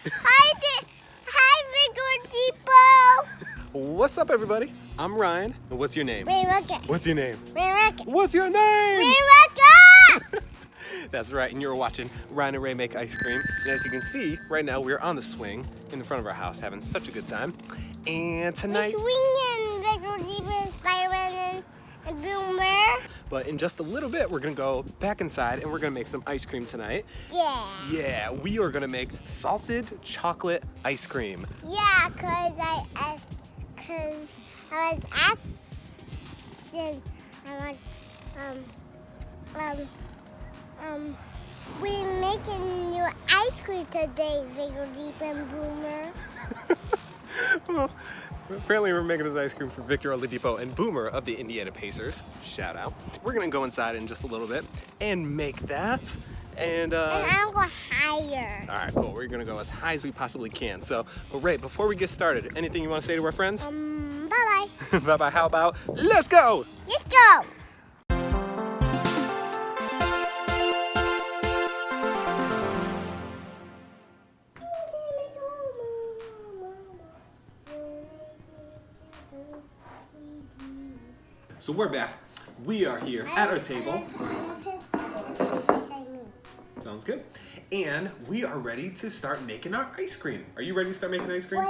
Hi, Victor Depot. What's up, everybody? I'm Ryan. And what's your name? Rae and I. What's your name? Rae and I. What's your name? Rae and I. That's right, and you're watching Ryan and Rae make ice cream. And as you can see, right now we're on the swing in the front of our house having such a good time. And tonight... The swing and Victor Depot, Spider-Man and Boomer. But in just a little bit, we're gonna go back inside and we're gonna make some ice cream tonight. Yeah. Yeah, we are gonna make salted chocolate ice cream. Yeah, cause I was asking, we're making new ice cream today, Victor Depot and Boomer. Well, apparently we're making this ice cream for Victor Oladipo and Boomer of the Indiana Pacers. Shout out. We're gonna go inside in just a little bit and make that. And I'll go higher. all right, cool. We're gonna go as high as we possibly can. So, but Rae, before we get started, anything you want to say to our friends? Bye-bye. Bye-bye. How about let's go? Let's go. So we're back. We are here at our table. Sounds good. And we are ready to start making our ice cream. Are you ready to start making ice cream?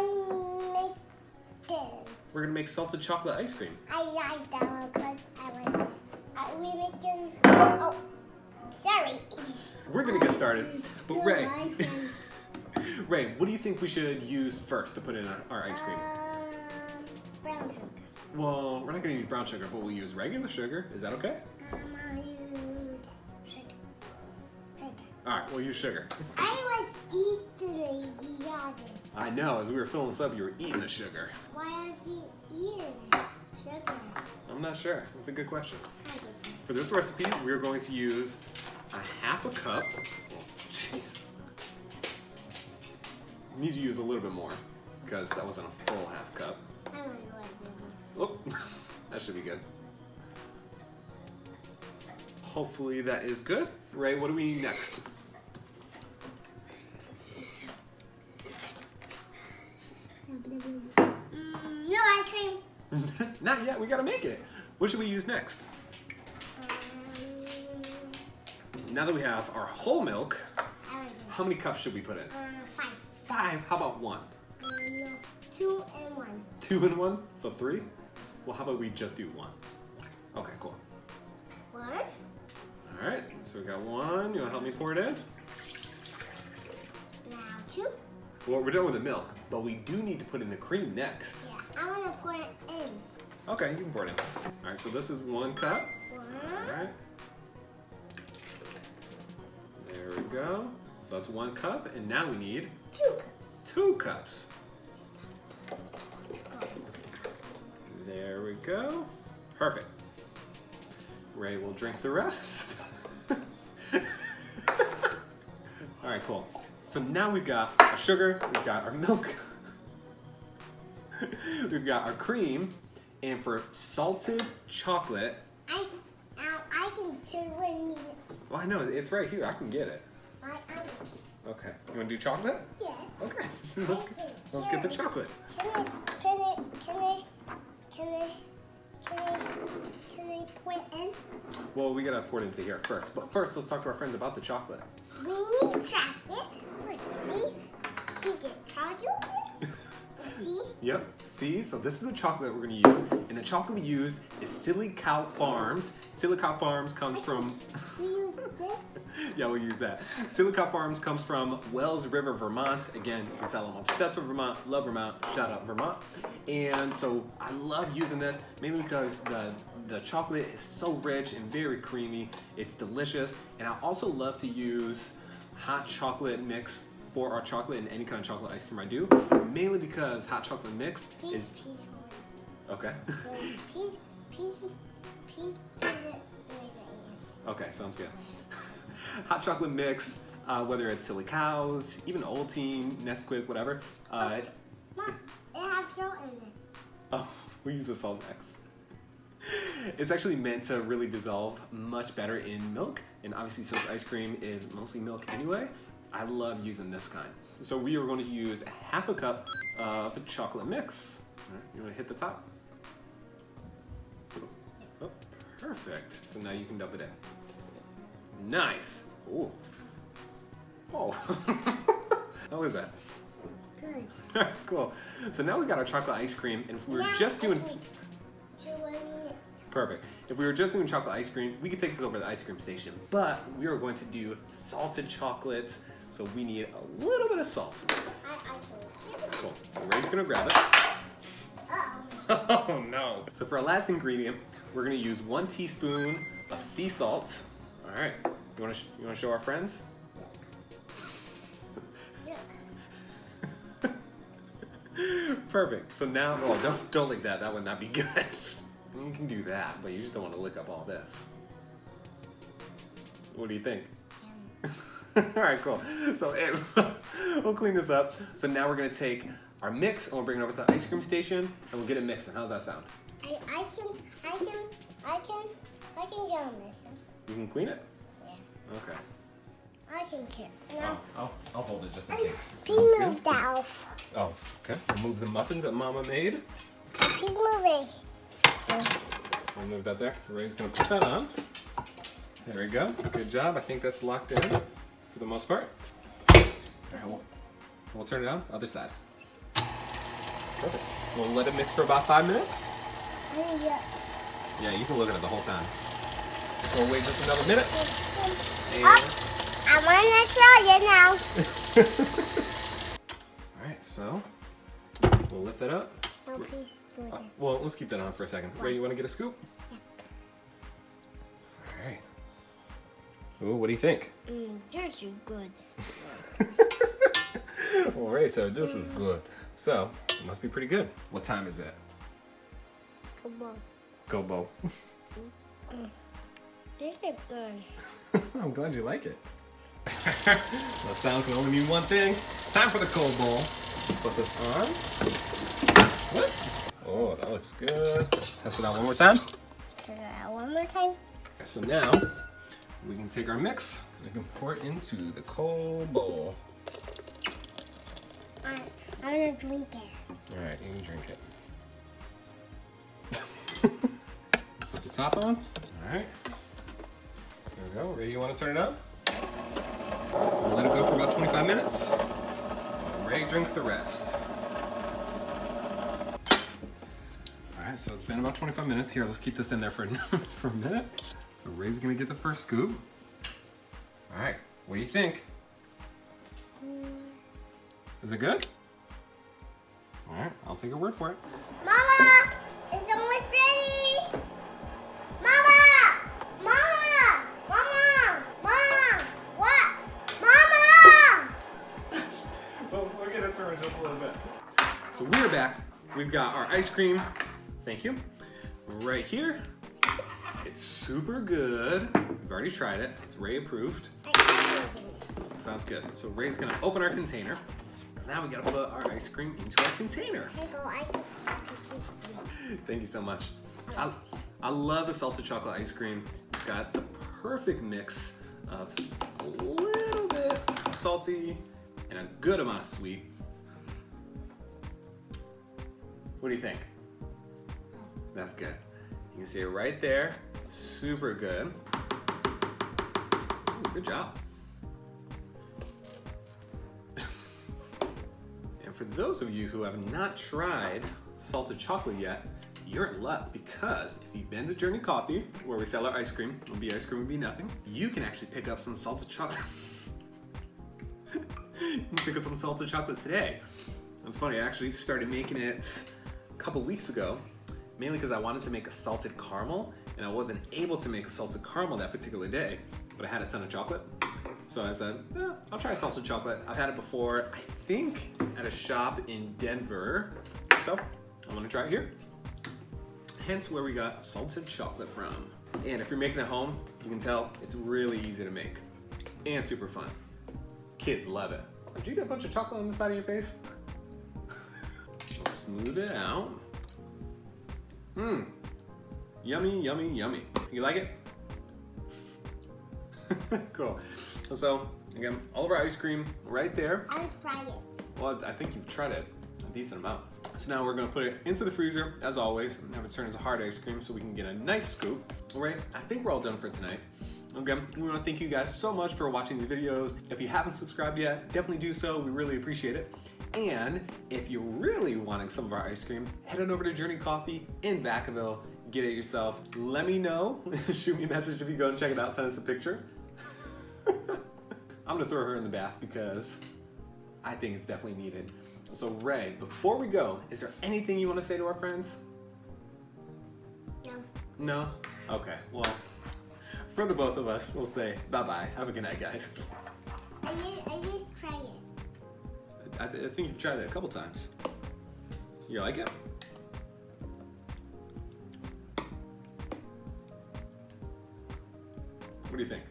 We're gonna make salted chocolate ice cream. I like that one because we making. Oh, sorry. We're gonna get started. But Rae, Rae, what do you think we should use first to put in our ice cream? Brown sugar. Well, we're not gonna use brown sugar, but we'll use regular sugar. Is that okay? I'll use sugar. All right, we'll use sugar. I was eating the yogurt. I know, as we were filling this up, you were eating the sugar. Why is he eating sugar? I'm not sure. That's a good question. For this recipe, we're going to use a half a cup. Oh, jeez. You need to use a little bit more because that wasn't a full half cup. I don't know what Oh, that should be good. Hopefully that is good. Rae, what do we need next? No ice cream. Not yet, we gotta make it. What should we use next? Now that we have our whole milk, how many cups should we put in? 5. 5, how about 1? No, 2 and 1. 2 and 1, so 3? Well, how about we just do 1? Okay, cool. 1. All right, so we got 1. You wanna help me pour it in? Now 2. Well, we're done with the milk, but we do need to put in the cream next. Yeah, I want to pour it in. Okay, you can pour it in. All right, so this is 1 cup. 1. All right. There we go. So that's 1 cup, and now we need 2 cups. 2 cups. There we go. Perfect. Rae will drink the rest. All right, cool. So now we've got our sugar, we've got our milk, we've got our cream, and for salted chocolate. I can show when you. Well, I know, it's right here. I can get it. Okay. You want to do chocolate? Yes. Okay. Let's get the chocolate. Can I pour it in? Well, we gotta pour it into here first. But first, let's talk to our friends about the chocolate. We need chocolate. See? He just chocolate. See? Yep. See? So this is the chocolate we're gonna use. And the chocolate we use is Silly Cow Farms. Silly Cow Farms comes from... We use this? Yeah, we'll use that. Silly Cow Farms comes from Wells River, Vermont. Again, you can tell I'm obsessed with Vermont, love Vermont, shout out Vermont. And so I love using this, mainly because the chocolate is so rich and very creamy. It's delicious. And I also love to use hot chocolate mix for our chocolate in any kind of chocolate ice cream I do. Mainly because hot chocolate mix is... Okay. Okay, sounds good. Hot chocolate mix, whether it's Silly Cows, even Ovaltine, Nesquik, whatever. Mom, it has salt in it. Oh, we use the salt next. It's actually meant to really dissolve much better in milk, and obviously since ice cream is mostly milk anyway, I love using this kind. So we are going to use half a cup of chocolate mix. All right, you want to hit the top? Oh, perfect. So now you can dump it in. Nice. Ooh. Oh. How is that? Good. Cool. So now we got our chocolate ice cream, and if we were just doing perfect. If we were just doing chocolate ice cream, we could take this over to the ice cream station. But we are going to do salted chocolates, so we need a little bit of salt. I can hear it. Cool. So Ray's gonna grab it. Uh-oh. Oh no. So for our last ingredient, we're gonna use 1 teaspoon of sea salt. All right. You wanna show our friends? Look. Perfect. So now, oh, don't lick that. That would not be good. You can do that, but you just don't want to lick up all this. What do you think? All right, cool. So we'll clean this up. So now we're gonna take our mix and we'll bring it over to the ice cream station and we'll get it mixing. How's that sound? I can get on this one. You can clean it? Yeah. Okay. I can care. No. I'll hold it just in case. Please move that off. Oh, okay. We'll move the muffins that Mama made. Please move it. We'll move that there. So Ray's gonna put that on. There we go. Good job. I think that's locked in for the most part. All right, we'll turn it on. Other side. Perfect. We'll let it mix for about 5 minutes. Yeah, you can look at it the whole time. We'll wait just another minute. And... I want to try it now. All right, so we'll lift that up. No, please do it. Well, let's keep that on for a second. Ray, you want to get a scoop? Yeah. All right. Ooh, what do you think? This is good. Well, Ray said this is good. So, it must be pretty good. What time is it? Come on. Go, Bo. This is good. I'm glad you like it. The sound can only mean one thing. Time for the cold bowl. Put this on. What? Oh, that looks good. Test it out one more time. Try it out one more time. Okay, so now we can take our mix and we can pour it into the cold bowl. I'm gonna drink it. All right, you can drink it. Put the top on. All right. There we go. Ray, you want to turn it up? We'll let it go for about 25 minutes. Ray drinks the rest. All right, so it's been about 25 minutes. Here, let's keep this in there for, for a minute. So Ray's gonna get the first scoop. All right, what do you think? Is it good? All right, I'll take your word for it. Mama, it's almost ready. Mama, Mama, Mama, Mama, what? Mama! Well, we'll get into it just a little bit. So we're back. We've got our ice cream. Thank you. Right here. It's super good. We've already tried it. It's Ray approved. Sounds good. So Ray's gonna open our container. Now we gotta put our ice cream into our container. Hey, go, I can take this. Thank you so much. I love the salted chocolate ice cream. It's got the perfect mix of a little bit salty and a good amount of sweet. What do you think? That's good. You can see it right there. Super good. Ooh, good job. And for those of you who have not tried salted chocolate yet, you're in luck, because if you've been to Journey Coffee, where we sell our ice cream, it'll be ice cream would be nothing, you can actually pick up some salted chocolate. You can pick up some salted chocolate today. It's funny, I actually started making it a couple weeks ago, mainly because I wanted to make a salted caramel, and I wasn't able to make a salted caramel that particular day, but I had a ton of chocolate. So I said, I'll try salted chocolate. I've had it before, I think, at a shop in Denver. So I'm gonna try it here. Hence where we got salted chocolate from. And if you're making it at home, you can tell it's really easy to make and super fun. Kids love it. Did you get a bunch of chocolate on the side of your face? Smooth it out. Mmm. Yummy, yummy, yummy. You like it? Cool. So Again, all of our ice cream right there. I'll try it. Well, I think you've tried it a decent amount. So now we're gonna put it into the freezer, as always, and have it turn into hard ice cream so we can get a nice scoop. All right, I think we're all done for tonight. Again, we wanna thank you guys so much for watching the videos. If you haven't subscribed yet, definitely do so. We really appreciate it. And if you're really wanting some of our ice cream, head on over to Journey Coffee in Vacaville. Get it yourself. Let me know. Shoot me a message if you go and check it out. Send us a picture. I'm gonna throw her in the bath because I think it's definitely needed. So Rae, before we go, is there anything you want to say to our friends? No. No? Okay, well, for the both of us, we'll say bye-bye. Have a good night, guys. I just try it. I think you've tried it a couple times. You like it? What do you think?